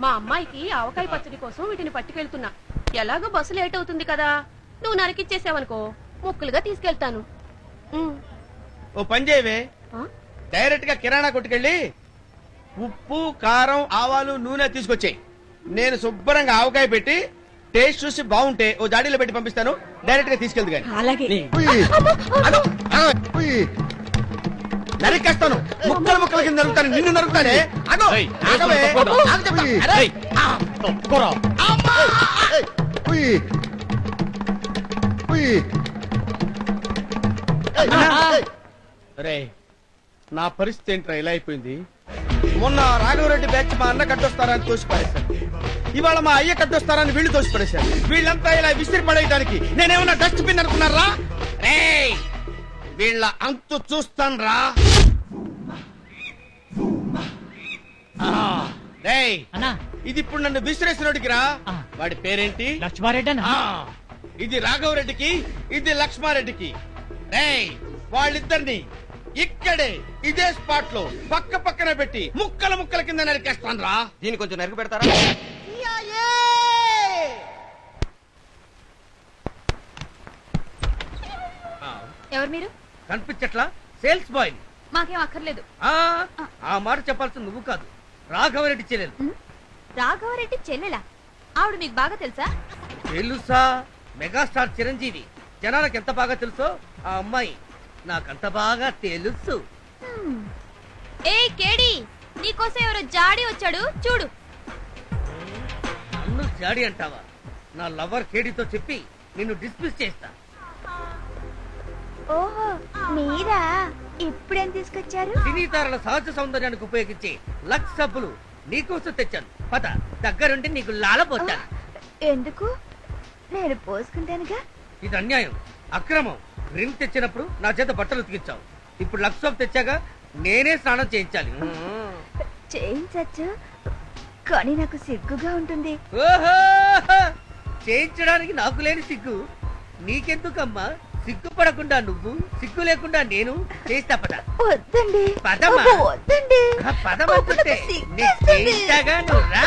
మా అమ్మాయికి ఆవకాయ పచ్చడి కోసం వీటిని పట్టుకెళ్తున్నా. ఎలాగో బస్సు లేట్ అవుతుంది కదా, నువ్వు నరికిచ్చేసావనుకో ముక్కులుగా తీసుకెళ్తాను. ఓ పని చేయవే, డైరెక్ట్ గా కిరాణా కొట్టుకెళ్ళి ఉప్పు కారం ఆవాలు నూనె తీసుకొచ్చాయి. నేను శుభ్రంగా ఆవకాయ పెట్టి టేస్ట్ చూసి బాగుంటే ఓ జాడీలో పెట్టి పంపిస్తాను. డైరెక్ట్ గా తీసుకెళ్దు కానీ నరికేస్తాను. ముక్కలు ముక్కల కింద నరుకుతాను, నిన్ను నరుకుతానే. రే, నా పరిస్థితి ఏంట్రా ఇలా అయిపోయింది? మొన్న రాఘవరెడ్డి బ్యాచ్ మా అన్న కట్టొస్తారని తోసి పడేశారు. ఇవాళ మా అయ్య కట్టొస్తారని వీళ్ళు తోసి పడేశారు. వీళ్ళంతా ఇలా విసిరి పడేయడానికి నేనేమన్నా డస్ట్ బిన్ అనుకున్నారా? రే, వీళ్ళ అంతు చూస్తాను రా. ఇది ఇప్పుడు నన్ను విసిరేసినోడికి రా. వాడి పేరేంటి? లక్ష్మారెడ్డి. ఇది రాఘవరెడ్డికి, ఇది లక్ష్మారెడ్డికి. రే, వాళ్ళిద్దరిని ఇక్కడే ఇదే స్పాట్ లో పక్క పక్కన పెట్టి ముక్కల ముక్కల కింద నరికేస్తాను రా. దీన్ని కొంచెం నరికి పెడతారా? ఎవరు మీరు? కనిపించట్లా? Sales boy. మాకేం అక్కర్లేదు. ఆ మాట చెప్పాల్సింది నువ్వు కాదు, రాఘవరెడ్డి చెల్లెలు. రాఘవరెడ్డి చెల్లెలా? ఆవిడ మీకు బాగా తెలుసా? తెలుసా? మెగాస్టార్ చిరంజీవి జనాలకు ఎంత బాగా తెలుసో ఆ అమ్మాయి నాకంత బాగా తెలుసు. ఏ కేడి, నీకోసం ఎవరో జాడి వచ్చాడు చూడు. నన్ను జాడి అంటావా? నా లవర్ కేడితో చెప్పి నిన్ను డిస్మిస్ చేస్తా. ఓహో, మీరా? ఇప్పుడేం తీసుకొచ్చారు? సినీతారల సహజ సౌందర్యానికి ఉపయోగించే లక్స్ సబ్బులు నీకోసం తెచ్చాను. పద, దగ్గరుండి నీకు లాలపోతాను. ఎందుకు? నేను పోసుకుంటానుగా. ఇది అన్యాయం, అక్రమం. రిన్ తెచ్చినప్పుడు నా చేత బట్టలు ఉతికించావు. ఇప్పుడు లక్స్ సోప్ తెచ్చాగా నేనే స్నానం చేయించాలి. చేయించచ్చు, కానీ నాకు సిగ్గుగా ఉంటుంది. ఓహో, చేయించడానికి నాకు లేని సిగ్గు నీకెందుకమ్మా? సిగ్గుపడకుండా నువ్వు, సిగ్గు లేకుండా నేను చేస్తా. పద. వద్దండి. పదమ్మా. వద్దండి. పదమంటుంటే చేయించాగా నువ్వు రా.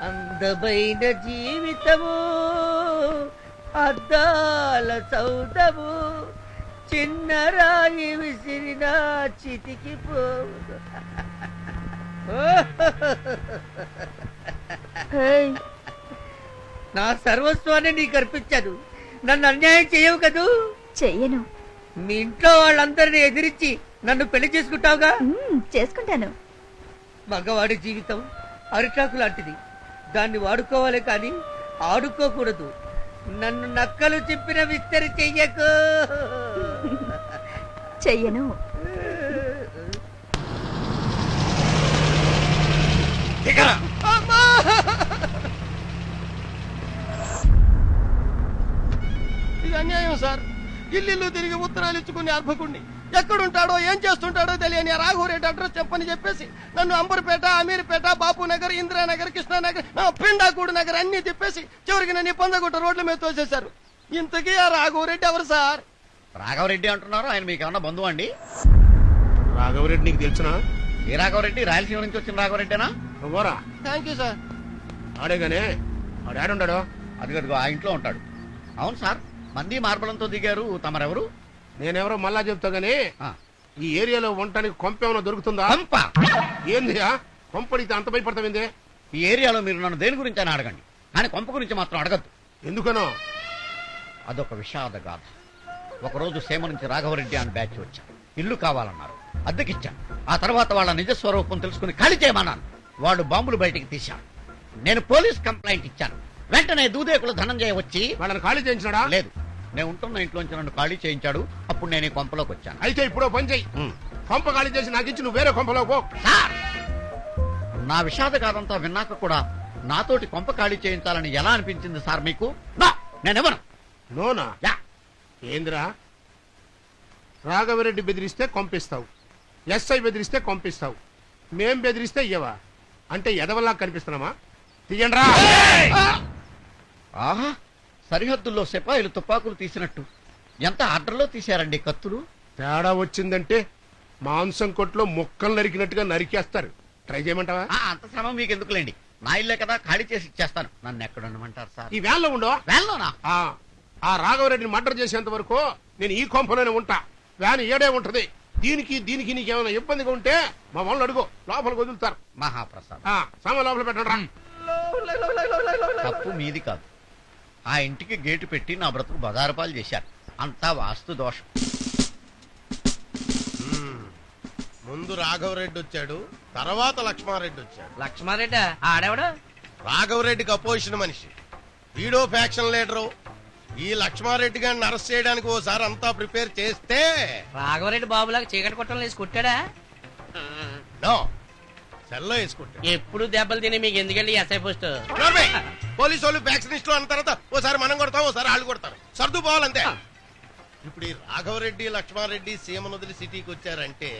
అందమైన జీవితము అద్దాల సౌదము, చిన్న రాయి విసిరిన చితికి పోదు. నా సర్వస్వాన్ని నీకు అర్పించాను. నన్ను అన్యాయం చేయవు కదూ? చెయ్యను. మీ ఇంట్లో వాళ్ళందరినీ ఎదిరించి నన్ను పెళ్లి చేసుకుంటావుగా? చేసుకుంటాను. మగవాడి జీవితం అరిటాకు లాంటిది, దాన్ని వాడుకోవాలి కానీ ఆడుకోకూడదు. నన్ను నక్కలు చెప్పిన విస్తరి చెయ్యకు. చెయ్యను. ఇది అన్యాయం సార్. ఇల్లు తిరిగి ఉత్తరాలు ఇచ్చుకుని అర్భకుణ్ణి ఎక్కడుంటాడో ఏం చేస్తుంటాడో తెలియని రాఘవరెడ్డి అడ్రస్ చెప్పని చెప్పేసి నన్ను అంబర్పేట, అమీర్పేట, బాపునగర్, ఇందిరానగర్, కృష్ణానగర్, పిండాకూడు నగర్ అన్ని తిప్పేసి చివరికి నన్ను పొందగుట్ట రోడ్ల మీద తోసేశారు. ఇంతకీ ఆ రాఘవరెడ్డి ఎవరు సార్? రాఘవరెడ్డి అంటున్నారు, ఆయన మీకు ఏమన్నా బంధువు అండి? రాఘవరెడ్డి నీకు తెలుసునా? ఏ రాఘవరెడ్డి? రాయలసీమ నుంచి వచ్చిన రాఘవరెడ్డినా? నువ్వరా? Thank you sir. ఆడేగానే ఆడాడుండాడో? అదిగదిగో ఆ ఇంట్లో ఉంటాడు. అవును సార్, మంది మార్బలంతో దిగారు, తమరెవరు? నేనెవరో మళ్ళా చెప్తా గానీ ఈ ఏరియాలో వంటానికి కొంప ఏమైనా దొరుకుతుందా? కొంప ఏంది? కొంపడితే అంత భయపడతావిందే? ఈ ఏరియాలో మీరు నన్ను దేని గురించి అని అడగండి, కానీ కొంప గురించి మాత్రం అడగద్దు. ఎందుకనో? అదొక విషాద గాథ. ఒకరోజు సేమ నుంచి రాఘవరెడ్డి అని బ్యాచ్ వచ్చారు. ఇల్లు కావాలన్నారు, అద్దెకిచ్చాను. ఆ తర్వాత వాళ్ళ నిజ స్వరూపం తెలుసుకుని ఖాళీ చేయమన్నాను. వాళ్ళు బాంబులు బయటికి తీశారు. నేను పోలీస్ కంప్లైంట్ ఇచ్చాను. వెంటనే దూదేకులు ధనంజయ వచ్చి వాళ్ళని ఖాళీ చేయించాడా? లేదు, నేను ఉంటున్న ఇంట్లోంచి నన్ను ఖాళీ చేయించాడు. అప్పుడు నేను ఈ కొంపలోకి వచ్చాను. అయితే ఇప్పుడు పని చెయ్యి, కొంప ఖాళీ చేసి నాకు ఇచ్చి నువ్వు వేరే కొంపలో పో. సార్, నా విషాద గాథంతా విన్నాక కూడా నాతోటి కొంప ఖాళీ చేయించాలని ఎలా అనిపించింది సార్ మీకు? నేనెవను? నోనా? ఏంద్రా? రాఘవరెడ్డి బెదిరిస్తే కొంపిస్తావు, ఎస్ఐ బెదిరిస్తే కొంపిస్తావు, మేం బెదిరిస్తే ఇయ్యవా? అంటే ఎదవల్లా కనిపిస్తున్నామా? తీయండ్రా. ఆహా, సరిహద్దుల్లో సిపాయిలు తుపాకులు తీసినట్టు ఎంత ఆర్డర్లో తీశారండి కత్తులు? తేడా వచ్చిందంటే మాంసం కొట్లో ముక్కలు నరికినట్టుగా నరికేస్తారు. ట్రై చేయమంటావా? అంత శ్రమ మీకు ఎందుకులేండి, నా ఇల్లే కదా, ఖాళీ చేసి ఇచ్చేస్తాను. నన్ను ఎక్కడ ఉండమంటారు సార్? ఈ వ్యాన్లో ఉండో. వ్యాన్లోనా? ఆ రాఘవరెడ్డిని మర్డర్ చేసేంత వరకు నేను ఈ కొంపలోనే ఉంటా. వ్యాన్ ఏడే ఉంటది. దీనికి నీకేమైనా ఇబ్బందిగా ఉంటే మా వాళ్ళు అడుగు, లోపలికి వదులుతారు. మహాప్రసాద్, సామాన్ లోపల పెట్టండి రా. తప్పు మీది కాదు. ఆ ఇంటికి గేటు పెట్టి నా బ్రతుకు బజారుపాలు చేశారు. అంతా వాస్తు దోషం. ముందు రాఘవరెడ్డి వచ్చాడు, తర్వాత లక్ష్మారెడ్డి వచ్చాడు. లక్ష్మారెడ్డి ఆడేవాడు రాఘవరెడ్డికి అపోజిషన్ మనిషి, వీడో ఫ్యాక్షన్ లీడరు. ఈ లక్ష్మారెడ్డి గారిని అరెస్ట్ చేయడానికి ఓసారి అంతా ప్రిపేర్ చేస్తే రాఘవరెడ్డి బాబులాగా చీకటి కొట్టం వేసి కొట్టాడా? నో, సెల్లో వేసుకుంటాడు. ఎప్పుడు దెబ్బలు తిని మీకు ఎందుకండి ఎస్ఐ పోస్ట్? పోలీసు వాళ్ళు ఫ్యాక్షనిస్టులు అన్న తర్వాత ఓసారి మనం కొడతాం, ఓసారి వాళ్ళు కొడతారు. సర్దు పోవాలంతే. ఇప్పుడు ఈ రాఘవరెడ్డి లక్ష్మారెడ్డి సీమను వదిలి సిటీకి వచ్చారంటే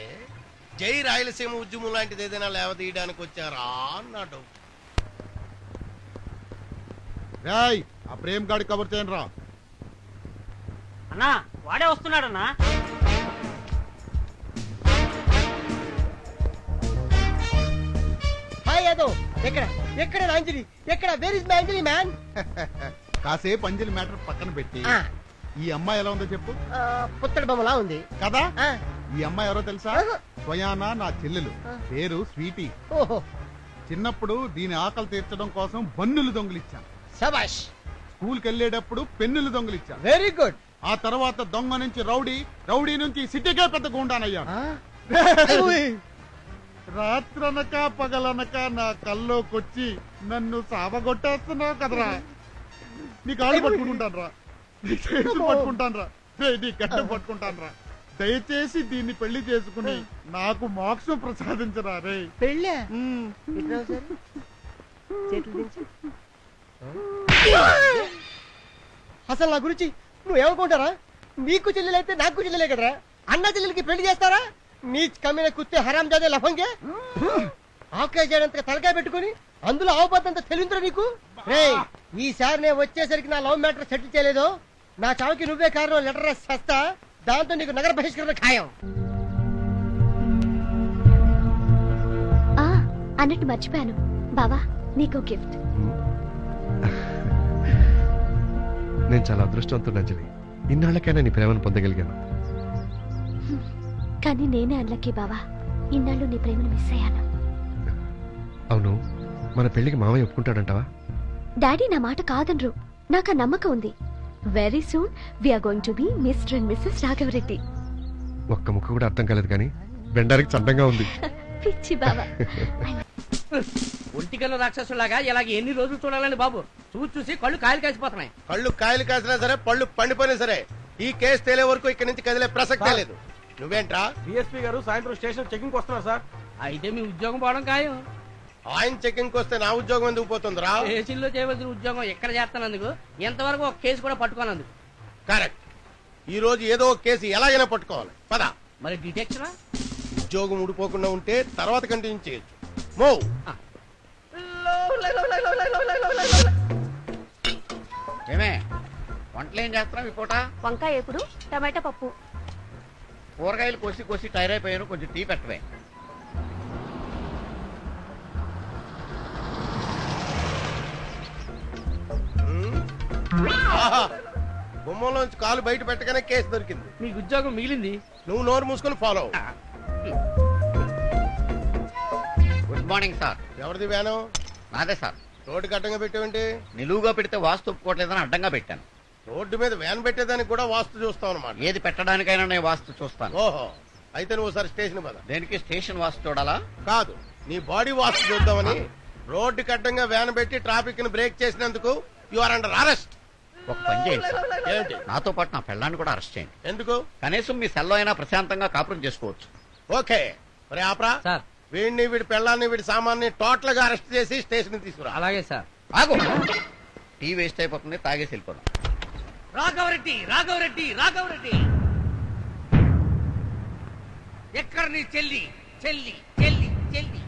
జై రాయలసీమ ఉద్యమం లాంటిది ఏదైనా లేవదీయడానికి వచ్చారా అన్న డౌట్. ఆ ప్రేమ్ గాడి కవర్ చేయండి రా. అన్నా వాడే వస్తున్నాడన్నా. హాయ్ యాదవ్, ఎక్కడ ఎక్కడ అంజలి, ఎక్కడ where is my Anjali man? కాసేపు అంజలి మ్యాటర్ పక్కన పెట్టి ఈ అమ్మాయి ఎలా ఉందో చెప్పు. పుత్తడి బొమ్మలా ఉంది కదా. ఆ, ఈ అమ్మాయి ఎవరో తెలుసా? స్వయానా నా చెల్లెలు, పేరు స్వీటీ. ఓహో చిన్నప్పుడు దీని ఆకలి తీర్చడం కోసం బన్నులు దొంగిలిచ్చాను. శబాష్, స్కూల్కి వెళ్ళేటప్పుడు పెన్నులు దొంగిలిచ్చాను. Very good. ఆ తర్వాత దొంగ నుంచి రౌడీ, రౌడీ నుంచి సిటీకే పెద్ద గుండానయ్యాను. రాత్రనక పగలనక నా కల్లోకొచ్చి నన్ను సావగొట్టేస్తున్నావు కదరా. నీ కాళ్ళు పట్టుకుంటాను రా, నీ చేతులు పట్టుకుంటాను రా, నీ గడ్డ పట్టుకుంటాను రా. దయచేసి దీన్ని పెళ్లి చేసుకుని నాకు మోక్షం ప్రసాదించరా రే. పెళ్ళా? చేతులు దించు. అసలు నా గురించి నువ్వు ఏమనుకుంటారా? నీకు చెల్లెలైతే నాకు చెల్లెలే కదరా. అన్న చెల్లెలకి పెళ్లి చేస్తారా? నీ కమ్మిన కుత్తే హరాం జాదే లఫంగే. ఆకే చేయడంత తలకాయ పెట్టుకుని అందులో అవబద్దంత తెలియదురా నీకు. రే, ఈసారి నేను వచ్చేసరికి నా లవ్ మ్యాటర్ సెటిల్ చేయలేదు, నా చావుకి నువ్వే కారణం లెటర్ రాసి చేస్తా. దాంతో నీకు నగర బహిష్కరణ ఖాయం. అన్నట్టు మర్చిపోయాను బావా, నీకు గిఫ్ట్. నేను చాలా అదృష్టవంతుడు అంజలి. ఇన్నాళ్ళకైనా నీ ప్రేమను పొందగలిగాను. కానీ నేనే అన్లక్కీ బావా, ఇన్నాళ్ళు నీ ప్రేమను మిస్ అయ్యాను. అవును, మన పెళ్లికి మామయ్య ఒప్పుకుంటాడంటావా? డాడీ నా మాట కాదనరు, నాకు ఆ నమ్మకం ఉంది. Very soon we are going to be mister and missus Raghava Reddy. ఒక్క ముక్క కూడా అర్థం కాలేదు కానీ వెండానికి చందంగా ఉంది. పిచ్చి బావా. ఒంటికల్లో రాక్షసులాగా ఇలాగ ఎన్ని రోజులు చూడాలని బాబు, చూసి చూసి కళ్ళు కాయలు కాసిపోతున్నాయి. కళ్ళు కాయలు కాసినా సరే, పళ్ళు పండిపోయినా సరే, ఈ కేసు తేలే వరకు ఇక్కడి నుంచి కదిలే ప్రసక్తే లేదు. నువ్వేంట్రా? డిఎస్పీ గారు సాయంత్రం స్టేషన్ చెకింగ్ వస్తున్నారు సార్. అయితే మీ ఉద్యోగం పోవడం ఖాయం. ఆయన చెకింగ్ వస్తే నా ఉద్యోగం ఎందుకు పోతుందిరా? ఏసీల్లో చేయవలసిన ఉద్యోగం ఎక్కడ చేస్తానందుకు, ఎంతవరకు ఒక కేసు కూడా పట్టుకోనందుకు. కరెక్ట్. ఈ రోజు ఏదో ఒక కేసు ఎలాగైనా పట్టుకోవాలి. పద. మరి డిటెక్షనా? ఉద్యోగం ఊడిపోకుండా ఉంటే తర్వాత కంటిన్యూ చేయొచ్చు. మూవ్. ఏమే వంటలు ఏం చేస్తున్నావు ఈ పూట? వంకాయ ఎప్పుడు, టమాటా పప్పు. కూరగాయలు కోసి కోసి టైర్ అయిపోయాను, కొంచెం టీ పెట్టవే. గుమ్మంలోంచి కాలు బయట పెట్టగానే కేసు దొరికింది. మీకు ఉద్యోగం మిగిలింది. నువ్వు నోరు మూసుకొని ఫాలో. Good morning sir. ఎవరిది వ్యాను? నాదే సార్. రోడ్డు అడ్డంగా పెట్టేవంటి? నిలువుగా పెడితే వాస్తు ఒప్పుకోవట్లేదని అడ్డంగా పెట్టాను. రోడ్డు మీద వ్యాన్ పెట్టేదానికి కూడా వాస్తు చూస్తావు అనమాట. ఏది పెట్టడానికైనా నేను వాస్తు చూస్తాను. ఓహో, అయితే నువ్వు ఒకసారి స్టేషన్ పద. దేనికి స్టేషన్ వాస్తు చూడాలా? కాదు, నీ బాడీ వాస్తు చూద్దామని. రోడ్డు అడ్డంగా వ్యాన్ పెట్టి ట్రాఫిక్ ని బ్రేక్ చేసినందుకు యు ఆర్ అండర్ అరెస్ట్. ఒక పని చేయండి సార్, ఏంటి? నాతో పాటు నా పెళ్ళాన్ని కూడా అరెస్ట్ చేయండి. ఎందుకు? కనీసం మీ సెల్లో అయినా ప్రశాంతంగా కాపురం చేసుకోవచ్చు. ఓకే, మరి ఆపరా. సార్. వీడిని, వీడి పెళ్ళాన్ని, వీడి సామాన్ని టోటల్ గా అరెస్ట్ చేసి స్టేషన్ తీసుకురా. అలాగే సార్. ఆగు, టీ వేస్ట్ అయిపోతుంది, తాగేసి వెళ్ళిపోదాం. రాఘవరెడ్డి, రాఘవరెడ్డి, రాఘవరెడ్డి, ఎక్కడ నీ చెల్లి? చెల్లి చెల్లి చెల్లి.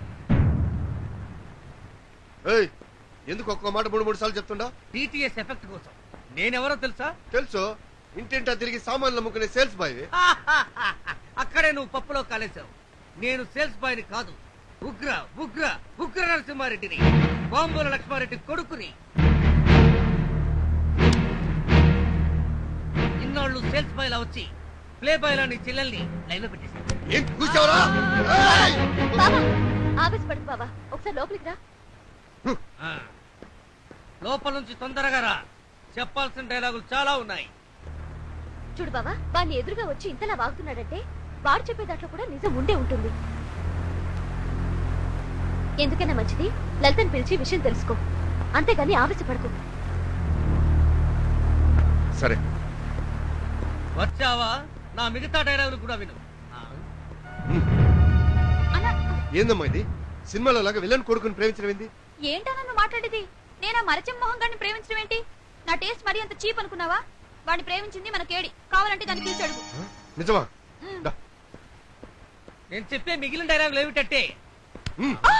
ఎందుకు ఒక్క మాట 3 సార్లు చెప్తుండా? టీటీఎస్ ఎఫెక్ట్ కోసం. నేనెవరో తెలుసా? తెలుసు. ఇంటింటా తిరిగి సామాన్లు అమ్ముకునే సేల్స్ బాయ్. అక్కడే నువ్వు పప్పులో కాలేసావు. నేను సేల్స్ బాయ్ ని కాదు, ఉగ్ర ఉగ్ర ఉగ్ర నరసింహారెడ్డిని, బాంబుల లక్ష్మారెడ్డి కొడుకుని. ఇన్నాళ్ళు సేల్స్ బాయ్ లా వచ్చి ప్లే బాయ్ లా నీ చెల్లెల్ని లైన్ లో పెట్టేశాను. ఏం కూర్చోవరా? ఆవేశపడకు బావా, ఒకసారి లోపలికి రా. లోపల నుంచి తొందరగా రా, చెప్పాల్సిన డైలాగులు చాలా ఉన్నాయి. చూడు బావా, వాడిని ఎదురుగా వచ్చి ఇంతలా వాగుతున్నాడంటే వాడు చెప్పే దాంట్లో కూడా నిజం ఉండే ఉంటుంది. ఎందుకైనా మంచిది లలితని పిలిచి విషయం తెలుసుకో, అంతేగాని ఆవేశపడకు. సరే వచ్చావా? నా మిగతా డైలాగులు కూడా విను. ఏందమ్మా ఇది? సినిమాలో లాగా విలన్ కొడుకుని ప్రేమించడం ఏంది? ఏంటా నన్ను మాట్లాడేది? నేనా మరచెం మోహన్ గారిని ప్రేమించడం ఏంటి? నా టేస్ట్ మరీ అంత చీప్ అనుకున్నావా? వాడిని ప్రేమించింది మన కేడి, కావాలంటే దాన్ని పిలిచి అడుగు. నిజమా? నేను చెప్పే మిగిలిన డైలాగులు ఏమిటంటే, ఆ!